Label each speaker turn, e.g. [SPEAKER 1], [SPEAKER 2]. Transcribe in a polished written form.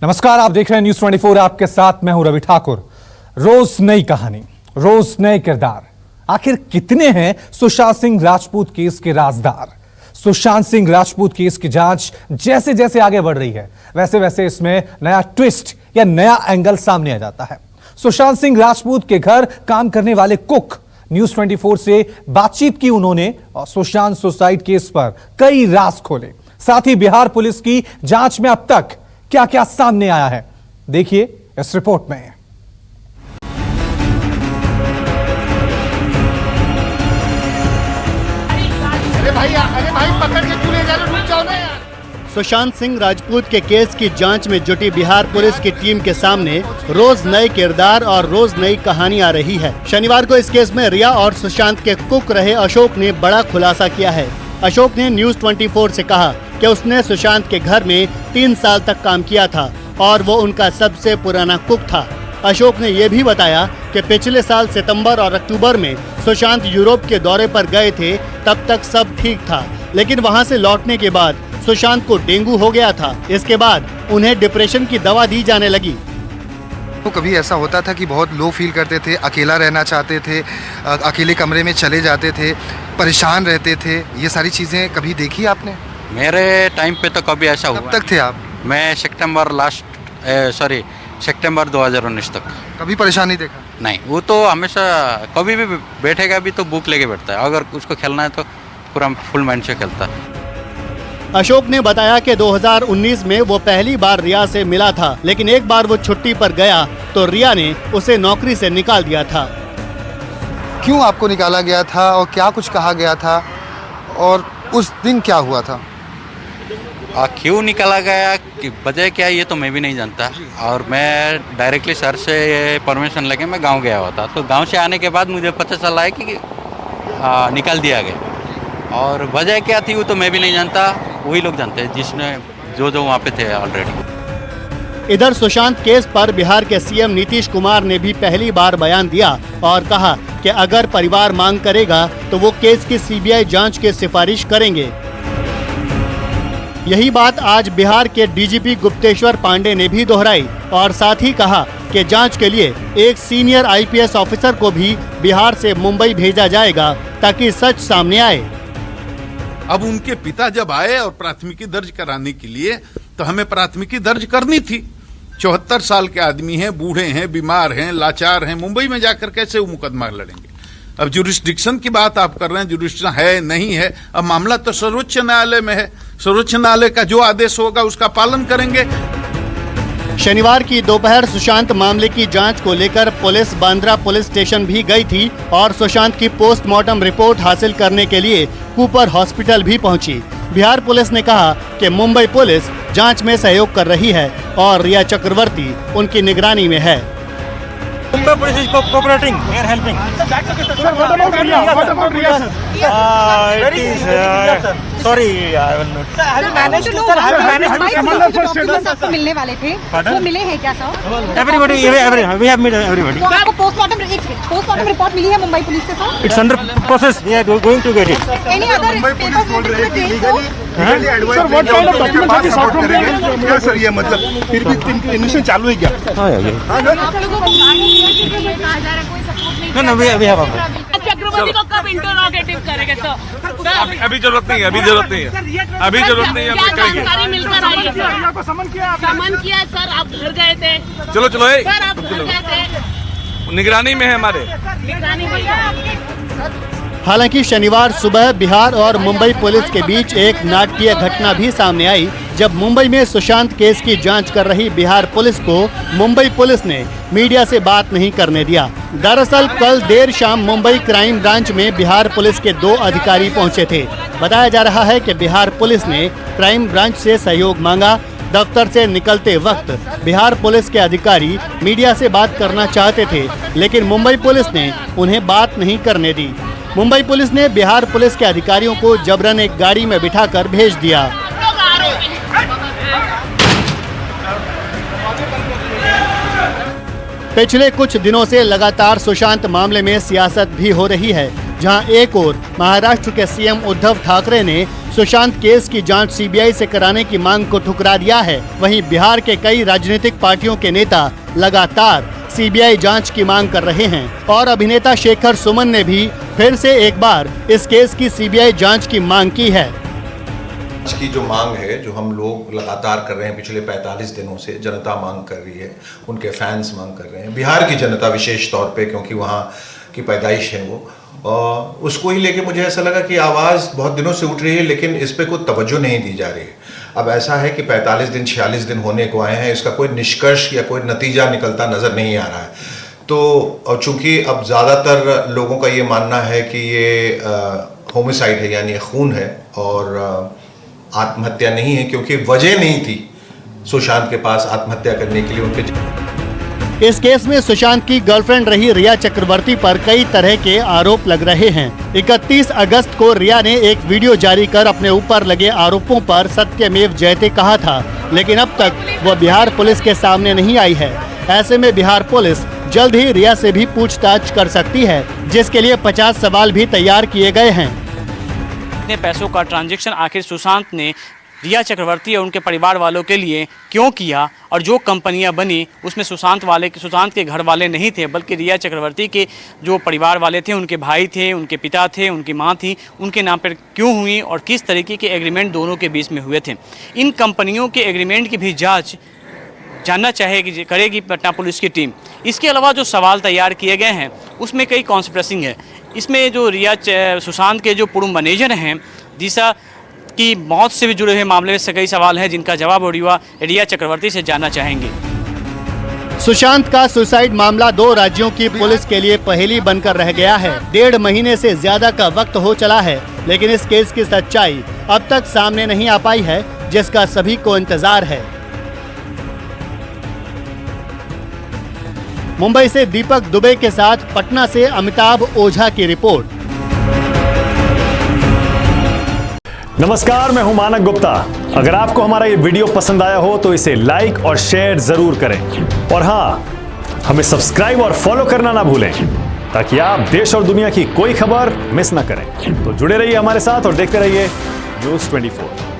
[SPEAKER 1] नमस्कार, आप देख रहे हैं न्यूज 24। आपके साथ मैं हूं रवि ठाकुर। रोज नई कहानी, रोज नए किरदार। आखिर कितने हैं सुशांत सिंह राजपूत केस के राजदार? सुशांत सिंह राजपूत केस की जांच जैसे जैसे आगे बढ़ रही है, वैसे वैसे इसमें नया ट्विस्ट या नया एंगल सामने आ जाता है। सुशांत सिंह राजपूत के घर काम करने वाले कुक न्यूज 24 से बातचीत की उन्होंने और सुशांत सुसाइड केस पर कई राज खोले। साथ ही बिहार पुलिस की जांच में अब तक क्या क्या सामने आया है, देखिए इस रिपोर्ट में।
[SPEAKER 2] अरे भाई पकड़ के चले जा रहे, रुक जाओ ना यार।
[SPEAKER 3] सुशांत सिंह राजपूत के केस की जांच में जुटी बिहार पुलिस की टीम के सामने रोज नए किरदार और रोज नई कहानी आ रही है। शनिवार को इस केस में रिया और सुशांत के कुक रहे अशोक ने बड़ा खुलासा किया है। अशोक ने न्यूज 24 से कहा कि उसने सुशांत के घर में 3 साल तक काम किया था और वो उनका सबसे पुराना कुक था। अशोक ने ये भी बताया कि पिछले साल सितंबर और अक्टूबर में सुशांत यूरोप के दौरे पर गए थे, तब तक सब ठीक था, लेकिन वहाँ से लौटने के बाद सुशांत को डेंगू हो गया था। इसके बाद उन्हें डिप्रेशन की दवा दी जाने लगी।
[SPEAKER 4] तो कभी ऐसा होता था कि बहुत लो फील करते थे, अकेला रहना चाहते थे, अकेले कमरे में चले जाते थे, परेशान रहते थे, ये सारी चीज़ें कभी देखी आपने?
[SPEAKER 5] मेरे टाइम पे तो कभी ऐसा हुआ।
[SPEAKER 4] कब तक थे आप?
[SPEAKER 5] मैं सितंबर 2019 तक।
[SPEAKER 4] कभी परेशान नहीं देखा?
[SPEAKER 5] नहीं, वो तो हमेशा कभी भी बैठेगा भी तो बुक लेके बैठता है। अगर उसको खेलना है तो पूरा फुल माइंड से खेलता है।
[SPEAKER 3] अशोक ने बताया कि 2019 में वो पहली बार रिया से मिला था, लेकिन एक बार वो छुट्टी पर गया तो रिया ने उसे नौकरी से निकाल दिया था।
[SPEAKER 4] क्यों आपको निकाला गया था और क्या कुछ कहा गया था और उस दिन क्या हुआ था?
[SPEAKER 5] क्यों निकाला गया, कि वजह क्या है, ये तो मैं भी नहीं जानता। और मैं डायरेक्टली सर से परमिशन लेके मैं गांव गया हुआ था। तो गांव से आने के बाद मुझे पता चला है कि निकाल दिया गया। और वजह क्या थी वो तो मैं भी नहीं जानता, वही लोग जानते हैं जिसने जो वहाँ पे थे ऑलरेडी।
[SPEAKER 3] इधर सुशांत केस पर बिहार के सीएम नीतीश कुमार ने भी पहली बार बयान दिया और कहा कि अगर परिवार मांग करेगा तो वो केस की सीबीआई जांच की सिफारिश करेंगे। यही बात आज बिहार के डीजीपी गुप्तेश्वर पांडे ने भी दोहराई और साथ ही कहा कि जांच के लिए एक सीनियर आईपीएस ऑफिसर को भी बिहार से मुंबई भेजा जाएगा ताकि सच सामने आए।
[SPEAKER 6] अब उनके पिता जब आए और प्राथमिकी दर्ज कराने के लिए, तो हमें प्राथमिकी दर्ज करनी थी। 74 साल के आदमी हैं, बूढ़े हैं, बीमार हैं, लाचार हैं, मुंबई में जाकर कैसे वो मुकदमा लड़ेंगे? अब जुरिस्डिक्शन की बात आप कर रहे हैं, जुरिस्डिक्शन है नहीं है, अब मामला तो सर्वोच्च न्यायालय में है। सर्वोच्च न्यायालय का जो आदेश होगा उसका पालन करेंगे।
[SPEAKER 3] शनिवार की दोपहर सुशांत मामले की जांच को लेकर पुलिस बांद्रा पुलिस स्टेशन भी गई थी और सुशांत की पोस्टमार्टम रिपोर्ट हासिल करने के लिए कूपर हॉस्पिटल भी पहुंची। बिहार पुलिस ने कहा कि मुंबई पुलिस जांच में सहयोग कर रही है और रिया चक्रवर्ती उनकी निगरानी में है।
[SPEAKER 7] Mumbai police is cooperating. They are helping.
[SPEAKER 2] Sir, what about Riya, sir?
[SPEAKER 7] It is sorry, I will not.
[SPEAKER 8] Sir, have you managed to documents आपको मिलने वाले थे, वो मिले हैं क्या sir?
[SPEAKER 7] Everybody, we have met everybody.
[SPEAKER 8] तो आपको पोस्टमार्टम रिपोर्ट मिली है मुंबई पुलिस से sir?
[SPEAKER 7] It's under process. We are going to get it.
[SPEAKER 8] Any other papers related to the case?
[SPEAKER 2] Sir, what kind of documents are sought from them? क्या sir ये मतलब फिर भी investigation चालू है क्या?
[SPEAKER 7] हाँ,
[SPEAKER 8] आप लोगों को कहा जा रहा है कोई सपोर्ट नहीं?
[SPEAKER 7] No, we have.
[SPEAKER 8] चक्रवर्ती को कब इंटरोगेटिव करेंगे सर?
[SPEAKER 9] अभी जरूरत नहीं है, अभी जरूरत नहीं है, हम
[SPEAKER 8] जानकारी मिलकर आई है सर?
[SPEAKER 2] आपको समन किया
[SPEAKER 8] समन किया सर, आप घर गए थे
[SPEAKER 9] चलो
[SPEAKER 8] सर, आप घर गए थे,
[SPEAKER 9] निगरानी में है हमारे।
[SPEAKER 8] निगरानी में।
[SPEAKER 3] हालांकि शनिवार सुबह बिहार और मुंबई पुलिस के बीच एक नाटकीय घटना भी सामने आई, जब मुंबई में सुशांत केस की जांच कर रही बिहार पुलिस को मुंबई पुलिस ने मीडिया से बात नहीं करने दिया। दरअसल कल देर शाम मुंबई क्राइम ब्रांच में बिहार पुलिस के 2 अधिकारी पहुंचे थे। बताया जा रहा है कि बिहार पुलिस ने क्राइम ब्रांच से सहयोग मांगा। दफ्तर से निकलते वक्त बिहार पुलिस के अधिकारी मीडिया से बात करना चाहते थे, लेकिन मुंबई पुलिस ने उन्हें बात नहीं करने दी। मुंबई पुलिस ने बिहार पुलिस के अधिकारियों को जबरन एक गाड़ी में बिठाकर भेज दिया। पिछले कुछ दिनों से लगातार सुशांत मामले में सियासत भी हो रही है, जहां एक ओर महाराष्ट्र के सीएम उद्धव ठाकरे ने सुशांत केस की जांच सीबीआई से कराने की मांग को ठुकरा दिया है, वहीं बिहार के कई राजनीतिक पार्टियों के नेता लगातार सीबीआई जांच की मांग कर रहे हैं और अभिनेता शेखर सुमन ने भी फिर से एक बार इस केस की सीबीआई जांच की मांग की है।
[SPEAKER 10] की जो मांग है, जो हम लोग लगातार कर रहे हैं पिछले 45 दिनों से, जनता मांग कर रही है, उनके फैंस मांग कर रहे हैं, बिहार की जनता विशेष तौर पे, क्योंकि वहाँ की पैदाइश है वो, और उसको ही लेके मुझे ऐसा लगा कि आवाज़ बहुत दिनों से उठ रही है लेकिन इस पर कोई तवज्जो नहीं दी जा रही है। अब ऐसा है कि 45 दिन 46 दिन होने को आए हैं, इसका कोई निष्कर्ष या कोई नतीजा निकलता नज़र नहीं आ रहा है। तो और चूँकि अब ज़्यादातर लोगों का ये मानना है कि ये होमिसाइड है, यानी खून है और आत्महत्या नहीं है, क्योंकि वजह नहीं थी सुशांत के पास आत्महत्या करने के लिए उनके।
[SPEAKER 3] इस केस में सुशांत की गर्लफ्रेंड रही रिया चक्रवर्ती पर कई तरह के आरोप लग रहे हैं। 31 अगस्त को रिया ने एक वीडियो जारी कर अपने ऊपर लगे आरोपों पर सत्यमेव जयते कहा था, लेकिन अब तक वह बिहार पुलिस के सामने नहीं आई है। ऐसे में बिहार पुलिस जल्द ही रिया से भी पूछताछ कर सकती है, जिसके लिए 50 सवाल भी तैयार किए गए हैं।
[SPEAKER 11] इतने पैसों का ट्रांजैक्शन आखिर सुशांत ने रिया चक्रवर्ती और उनके परिवार वालों के लिए क्यों किया, और जो कंपनियां बनी उसमें सुशांत के घर वाले नहीं थे, बल्कि रिया चक्रवर्ती के जो परिवार वाले थे, उनके भाई थे, उनके पिता थे, उनकी मां थी, उनके नाम पर क्यों हुई और किस तरीके के एग्रीमेंट दोनों के बीच में हुए थे। इन कंपनियों के एग्रीमेंट की भी जाँच जानना करेगी पटना पुलिस की टीम। इसके अलावा जो सवाल तैयार किए गए हैं उसमें कई कॉन्स्पिरेसी है। इसमें जो सुशांत के जो पूर्व मैनेजर हैं, दिशा की मौत से भी जुड़े हुए मामले में कई सवाल हैं जिनका जवाब रिया चक्रवर्ती से जानना चाहेंगे।
[SPEAKER 3] सुशांत का सुसाइड मामला 2 राज्यों की पुलिस के लिए पहेली बनकर रह गया है। 1.5 महीने से ज्यादा का वक्त हो चला है, लेकिन इस केस की सच्चाई अब तक सामने नहीं आ पाई है, जिसका सभी को इंतजार है। मुंबई से दीपक दुबे के साथ पटना से अमिताभ ओझा की रिपोर्ट।
[SPEAKER 12] नमस्कार, मैं हूं मानक गुप्ता। अगर आपको हमारा ये वीडियो पसंद आया हो तो इसे लाइक और शेयर जरूर करें, और हाँ, हमें सब्सक्राइब और फॉलो करना ना भूलें ताकि आप देश और दुनिया की कोई खबर मिस ना करें। तो जुड़े रहिए हमारे साथ और देखते रहिए न्यूज़ 24।